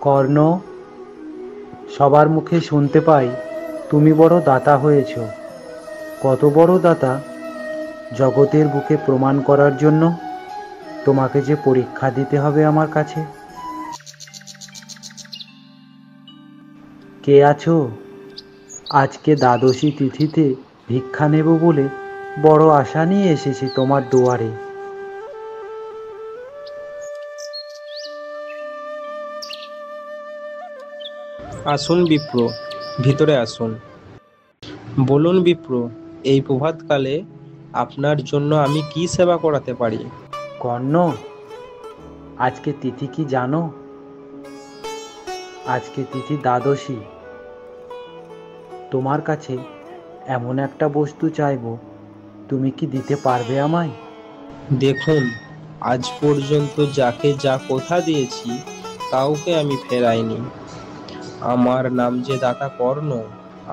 কর্ণ, সবার মুখে শুনতে পাই তুমি বড় দাতা হয়েছ। কত বড় দাতা? জগতের বুকে প্রমাণ করার জন্য তোমাকে যে পরীক্ষা দিতে হবে আমার কাছে। কে আছো? আজকে দ্বাদশী তিথিতে ভিক্ষা নেব বলে বড় আশা নিয়ে এসেছি তোমার দুয়ারে। আসুন বিপ্র, ভিতরে আসুন। বলুন বিপ্র, এই প্রভাতকালে আপনার জন্য আমি কি সেবা করাতে পারি? কর্ণ, আজকে তিথি কি জানো? আজকে তিথি দ্বাদশী। তোমার কাছে এমন একটা বস্তু চাইবো, তুমি কি দিতে পারবে আমায়? দেখুন, আজ পর্যন্ত যাকে যা কথা দিয়েছি কাউকে আমি ফেরাইনি। আমার নাম যে দাতা কর্ণ,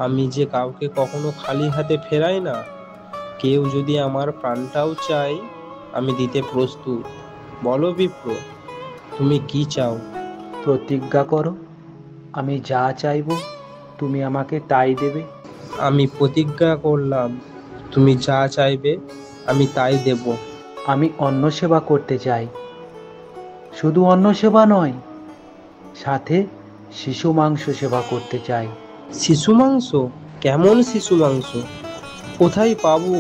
আমি যে কাউকে কখনো খালি হাতে ফেরাই না। কেউ যদি আমার প্রাণটাও চায়, আমি দিতে প্রস্তুত। বলো বিপ্র, তুমি কি চাও? প্রতিজ্ঞা করো, আমি যা চাইবো তুমি আমাকে তাই দেবে। আমি প্রতিজ্ঞা করলাম, তুমি যা চাইবে আমি তাই দেব। আমি অন্ন সেবা করতে চাই। শুধু অন্ন সেবা নয়, সাথে শিশু মাংস সেবা করতে চাই। শিশু মাংস? কেমন শিশু মাংস? কোথায় পাবো?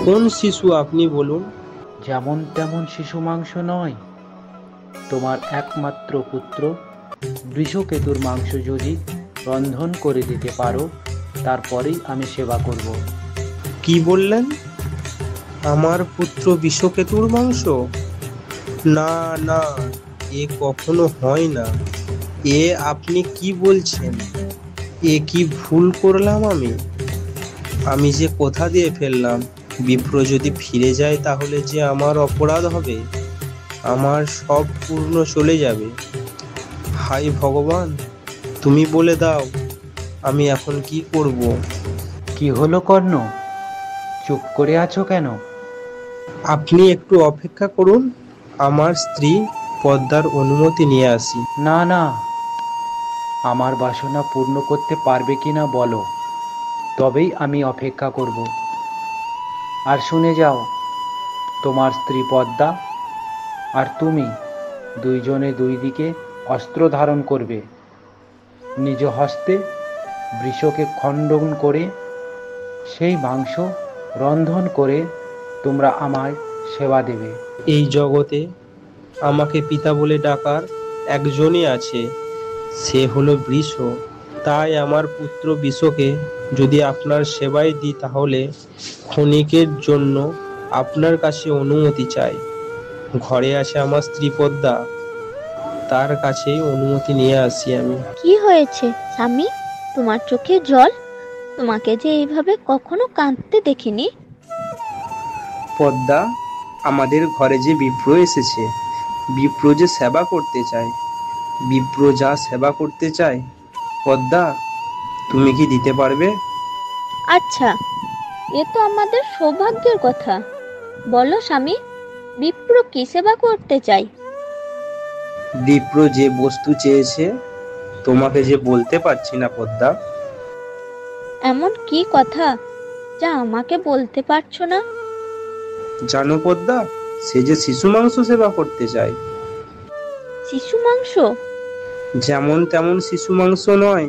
কোন শিশু আপনি বলুন? যেমন তেমন শিশু মাংস নয়, তোমার একমাত্র পুত্র বৃষকেতুর মাংস যদি রন্ধন করে দিতে পারো, তারপরেই আমি সেবা করব। কি বললেন? আমার পুত্র বিষকেতুর মাংস? না না, এ কখনো হয় না। এ আপনি কি বলছেন? এ কি ভুল করলাম আমি? আমি যে কথা দিয়ে ফেললাম, বিপ্র যদি ফিরে যায় তাহলে যে আমার অপরাধ হবে, আমার সব পূর্ণ চলে যাবে। হায় ভগবান, তুমি বলে দাও, আমি এখন কি করব? কি হলো কর্ণ, চুপ করে আছো কেন? আপনি একটু অপেক্ষা করুন, আমার স্ত্রী পদ্মার অনুমতি নিয়ে আসি। না না, আমার বাসনা পূর্ণ করতে পারবে কিনা বলো, তবেই আমি অপেক্ষা করব। আর শুনে যাও, তোমার স্ত্রী পদ্মা আর তুমি দুইজনে দুই দিকে অস্ত্র ধারণ করবে। নিজ হস্তে বৃষকে খণ্ডন করে সেই মাংস রন্ধন করে তোমরা আমায় সেবা দেবে। এই জগতে আমাকে পিতা বলে ডাকার একজনই আছে, সে হলো বৃষ। তাই আমার পুত্র বিশ্বকে যদি আপনার সেবায় দিই তাহলে ক্ষণিকের জন্য আপনার কাছে অনুমতি চাই। ঘরে আছে আমার স্ত্রী পদ্মা, তার কাছে অনুমতি নিয়ে আসি আমি। কি হয়েছে স্বামী, তোমার চোখে জল? তোমাকে যে এইভাবে কখনো কাঁদতে দেখিনি। পদ্মা, আমাদের ঘরে যে বিপ্র এসেছে, বিপ্র যে সেবা করতে চায়, বিপ্র যা সেবা করতে চায়, পদ্মা তুমি কি দিতে পারবে? আচ্ছা, এ তো আমাদের সৌভাগ্যের কথা। বলো স্বামী, বিপ্র কি সেবা করতে চাই? বিপ্র যে বস্তু চেয়েছে তোমাকে যে বলতে পারছি না পদ্মা। এমন কি কথা যা আমাকে বলতে পারছো না? জানো পদ্মা, সে যে শিশু মাংস সেবা করতে চায়। শিশু মাংস? যেমন তেমন শিশু মাংস নয়,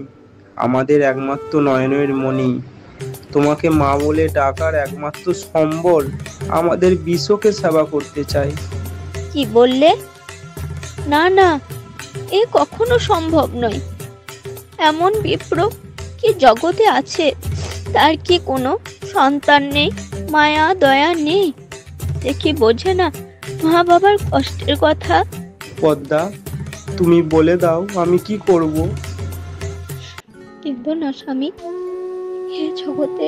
আমাদের একমাত্র নয়নের মণি, তোমাকে মা বলে ডাকার একমাত্র সম্বল, আমাদের বিশ্বকে সেবা করতে চাই। কি বললে? না না, এ কখনো সম্ভব নয়। এমন বিপ্র কি জগতে আছে? তার কি কোনো সন্তান নেই, মায়া দয়া নেই? সে কি বোঝে না মা বাবার কষ্টের কথা? পদ্মা, তুমি বলে দাও আমি কি করব? কিন্তু না স্বামী, এ জগতে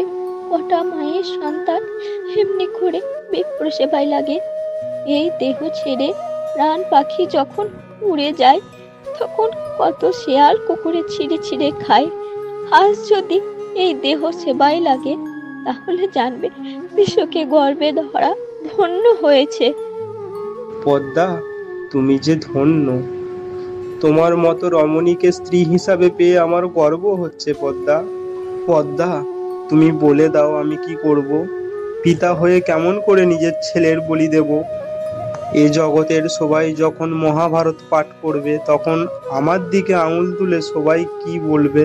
কটা মায়ের সন্তান এমনি করে বিপ্র সেবায় লাগে। এই দেহ ছেড়ে প্রাণ পাখি যখন উড়ে যায়, তখন কত শেয়াল কুকুরে ছিঁড়ে ছিঁড়ে খায়। আজ যদি এই দেহ সেবায় লাগে, তাহলে জানবে বিশ্বকে গর্বে ধরা ধন্য হয়েছে। পদ্মা, তুমি যে ধন্য, তোমার মতো রমণীকে স্ত্রী হিসাবে পেয়ে আমার গর্ব হচ্ছে পদ্মা। পদ্মা, তুমি বলে দাও আমি কি করব? পিতা হয়ে কেমন করে নিজের ছেলের বলি দেব? এ জগতের সবাই যখন মহাভারত পাঠ করবে তখন আমার দিকে আঙুল তুলে সবাই কি বলবে?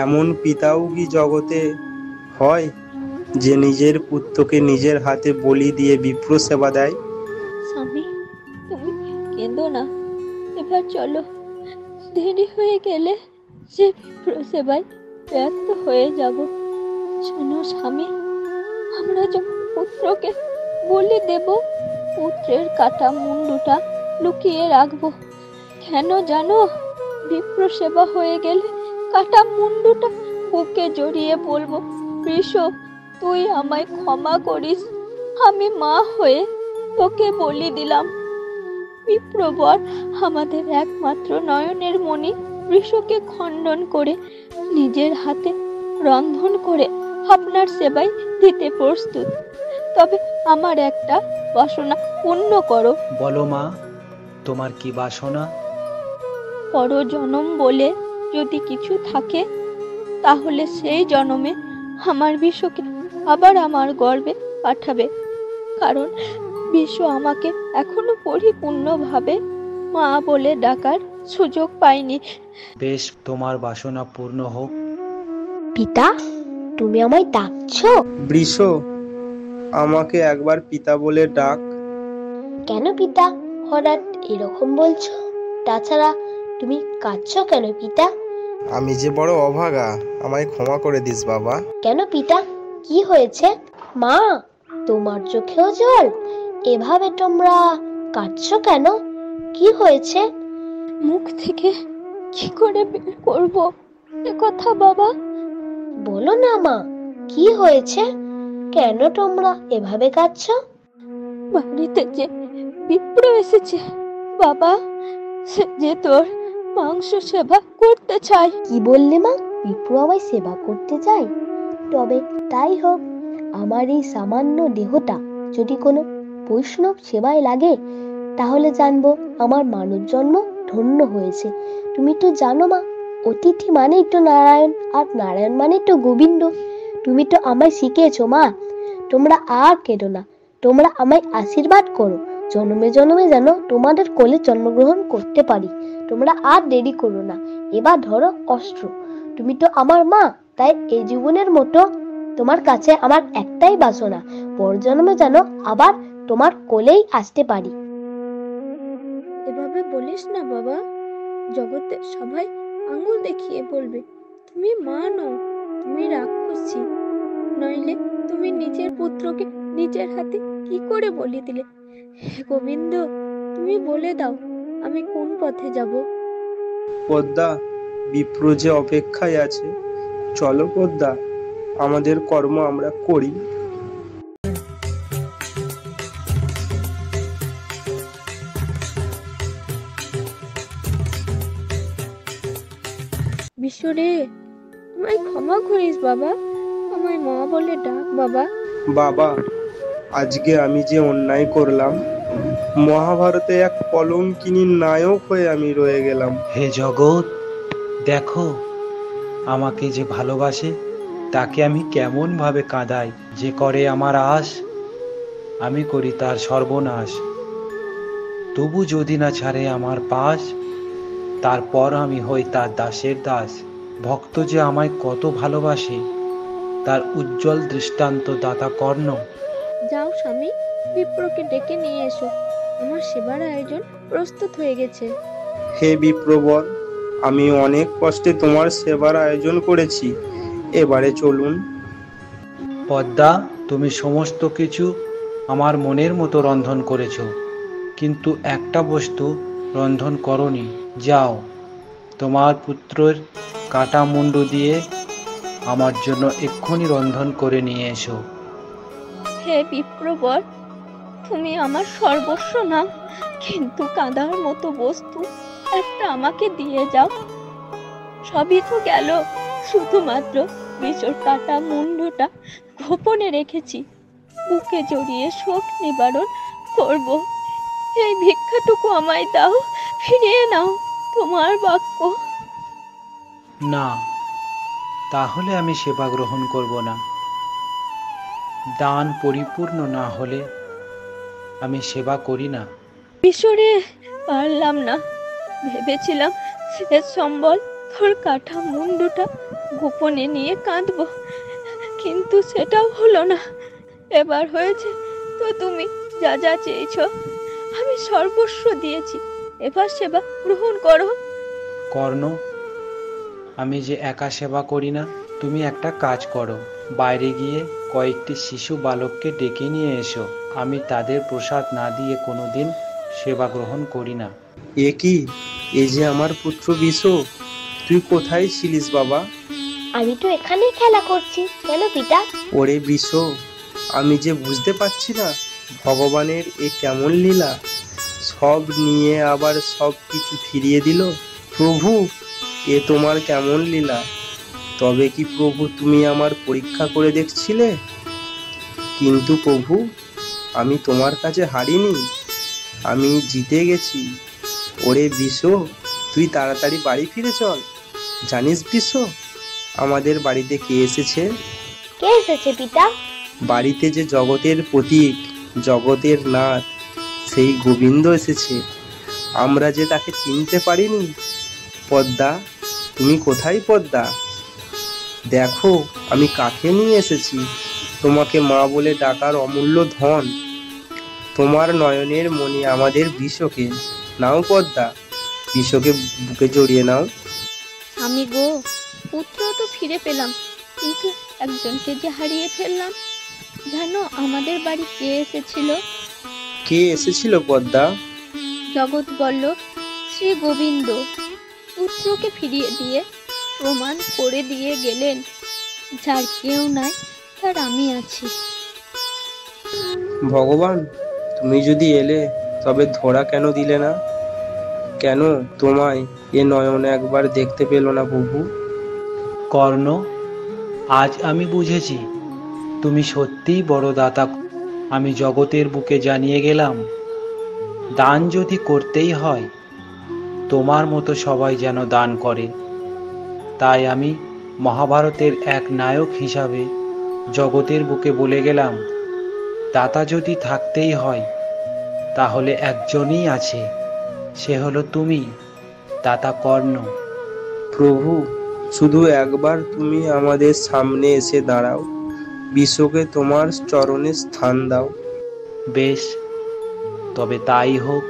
এমন পিতাও কি জগতে হয় যে নিজের পুত্রকে নিজের হাতে বলি দিয়ে বিপ্র সেবা দেয়? স্বামী, তুমি কেঁদো না, এবার চলো। দেরি হয়ে গেলে যে বিপ্র সেবায় ব্যর্থ হয়ে যাব। শোনো স্বামী, আমরা যখন পুত্রকে বলি দেব, পুত্রের কাটা মুন্ডুটা লুকিয়ে রাখবো। কেন জানো? বিপ্র সেবা হয়ে গেলে কাটা মুন্ডুটা বুকে জড়িয়ে বলবো, বৃষ, তুই আমায় ক্ষমা করিস, আমি মা হয়ে তোকে বলি দিলাম। বিপ্রবর আমাদের একমাত্র নয়নের মণি বৃষকে খণ্ডন করে নিজের হাতে রন্ধন করে আপনার সেবায় দিতে প্রস্তুত। তবে আমার একটা বাসনা পূর্ণ করো। বলো মা, তোমার কি বাসনা? পরজনম বলে যদি কিছু থাকে, তাহলে সেই জনমে আমার বিশ্বকে আবার আমার গর্ভে পাঠাবে। কারণ বিশ্ব আমাকে এখনো পরিপূর্ণভাবে মা বলে ডাকার সুযোগ পাইনি। বেশ, তোমার বাসনা পূর্ণ হোক। পিতা, তুমি আমায় ডাকছো? বৃষ, আমাকে একবার পিতা বলে ডাক। কেন পিতা হঠাৎ এরকম বলছো? তাছাড়া তুমি কাঁদছো কেন পিতা? আমি যে বড় অভাগা, আমায় ক্ষমা করে দিস বাবা। কেন পিতা, কি হয়েছে? মা, তোমার চোখেও জল? এভাবে তোমরা কাঁদছো কেন? কি হয়েছে? মুখ থেকে কি করে বের করব এ কথা বাবা? বলো না মা, কি হয়েছে? কেন তোমরা এভাবে কাঁদছো? বাড়িতে যে বিপ্র এসেছে বাবা, সে যে তোর মাংস সেবা করতে চায়। কি বললে মা? বিপ্র আমায় সেবা করতে চাই? তবে তাই হোক। আমার এই সামান্য দেহটা যদি কোনো বৈষ্ণব সেবায় লাগে, তাহলে জানবো আমার মানব জন্ম ধন্য হয়েছে। তুমি তো জানো মা, অতিথি মানেই তো নারায়ণ, আর নারায়ণ মানেই তো গোবিন্দ। তুমি তো আমায় শিখিয়েছো মা। তোমরা আর কেঁদো না, তোমরা আমায় আশীর্বাদ করো, জন্মে জন্মে যেন তোমাদের কোলে জন্মগ্রহণ করতে পারি। তোমরা আর দেরি করো না, এবার ধরো অস্ত্র। তুমি তো আমার মা, তাই এই জীবনের মতো তোমার কাছে আমার একটাই বাসনা, পরজন্মে যেন আবার তোমার কোলেই আসতে পারি। এভাবে বলিস না বাবা, জগতে সবাই আঙুল দেখিয়ে বলবে তুমি মা নও, তুমি রাক্ষসী। নইলে তুমি নিজের পুত্রকে নিজের হাতে কি করে বলি দিলে? হে গোবিন্দ, তুমি বলে দাও আমি কোন পথে যাব? পদ্মা, বিপ্র যে অপেক্ষায় আছে, চলো পদ্মা, আমাদের কর্ম আমরা করি। বিশ্বরে, আমায় ক্ষমা করিস বাবা, আমায় মা বলে ডাক বাবা। বাবা, আজকে আমি যে অন্যায় করলাম, মহাভারতে এক কলঙ্কিনী নায়ক হয়ে আমি রয়ে গেলাম। হে জগৎ, দেখো আমাকে যে ভালোবাসে তাকে আমি কেমন ভাবে কাঁদাই। যে করে আমার আশ, আমি করি তার সর্বনাশ। তবু যদি না ছাড়ে আমার পাশ, তারপর আমি হই তার দাসের দাস। ভক্ত যে আমায় কত ভালোবাসে, তার উজ্জ্বল দৃষ্টান্ত দাতা কর্ণ। যাও স্বামী, বিপ্রকে ডেকে নিয়ে এসো, আমার সেবার আয়োজন প্রস্তুত হয়ে গেছে। হে বিপ্রবর, আমি অনেক কষ্টে তোমার সেবার আয়োজন করেছি, এবারে চলুন। পদ্মা, তুমি সমস্ত কিছু আমার মনের মতো রন্ধন করেছ, কিন্তু একটা বস্তু রন্ধন করনি। যাও, তোমার পুত্রের কাটা মুন্ডু দিয়ে আমার জন্য এক্ষুনি রন্ধন করে নিয়ে এসো। হে বিপ্রবর, তুমি আমার সর্বস্ব না, কিন্তু কাঁদার মতো বস্তু একটা আমাকে দিয়ে যাও। সবই তো গেল, শুধুমাত্র বিচর কাটা মুন্ডটা গোপনে রেখেছি, বুকে জড়িয়ে শোক নিবারণ করব। এই ভিক্ষাটুকু আমায় দাও, ফিরিয়ে নাও। তোমার বাক্য। না, তাহলে আমি সেবা গ্রহণ করব না। দান পরিপূর্ণ না হলে আমি সেবা করি না। মিশরে পারলাম না, ভেবেছিলাম শেষ সম্বল তোর কাটা মুন্ডুটা গোপনে নিয়ে কাঁদবো, কিন্তু সেটাও হলো না। এবার হয়েছে তো তুমি যা যা চেয়েছো, আমি সর্বস্ব দিয়েছি, এবার সেবা গ্রহণ করো। কর্ণ, আমি যে একা সেবা করি না, তুমি একটা কাজ করো, বাইরে গিয়ে কয়েকটি শিশু বালককে ডেকে নিয়ে এসো। আমি তাদের প্রসাদ না দিয়ে কোনোদিন সেবা গ্রহণ করি না। এ কি, এ যে আমার পুত্র বিষ। তুই কোথায় ছিলিস বাবা? আমি তো এখানেই খেলা করছি, কেন পিতা? ওরে বিষ, আমি যে বুঝতে পারছি না ভগবানের এ কেমন লীলা। সব নিয়ে আবার সব কিছু ফিরিয়ে দিল। প্রভু, এ তোমার কেমন লীলা? তবে কি প্রভু তুমি আমার পরীক্ষা করে দেখছিলে? কিন্তু প্রভু, আমি তোমার কাছে হারিনি, আমি জিতে গেছি। ওরে বিষ, তুই তাড়াতাড়ি বাড়ি ফিরে চল। জানিস বিষ, আমাদের বাড়িতে কে এসেছে? কে এসেছে পিতা? বাড়িতে যে জগতের প্রতীক, জগতের নাথ, সেই গোবিন্দ এসেছে। আমরা যে তাকে চিনতে পারিনি। পদ্মা, তুমি কোথায় পদ্মা? দেখো আমি কাকে নিয়ে এসেছি। তোমাকে মা বলে ডাকার অমূল্য ধন। তোমার নয়নের মণি আমাদের বিশ্বকে। নাও পদ্মা, বিশ্বকে বুকে জড়িয়ে নাও। আমি গো, পুত্র তো ফিরে পেলাম, কিন্তু একজনকে যে হারিয়ে ফেললাম। জানো আমাদের বাড়ি কে এসেছিল? কে এসেছিল পদ্মা? জগৎ বল্লভ শ্রী গোবিন্দ পুত্রকে ফিরিয়ে দিয়ে প্রমাণ করে দিয়ে গেলেন, যার কেউ নাই তার আমি আছি। ভগবান, তুমি যদি এলে তবে ধরা কেন দিলে না? কেন তোমায় এ নয়ন একবার দেখতে পেল না প্রভু? কর্ণ, আজ আমি বুঝেছি তুমি সত্যিই বড় দাতা। আমি জগতের বুকে জানিয়ে গেলাম, দান যদি করতেই হয়, তোমার মতো সবাই যেন দান করে। তাই আমি মহাভারতের এক নায়ক হিসাবে জগতের বুকে বলে গেলাম, দাতা যদি থাকতেই হয় তাহলে একজনই আছে, সে হলো তুমি, দাতা কর্ণ। প্রভু, শুধু একবার তুমি আমাদের সামনে এসে দাঁড়াও, বিশ্বকে তোমার চরণে স্থান দাও। বেশ, তবে তাই হোক।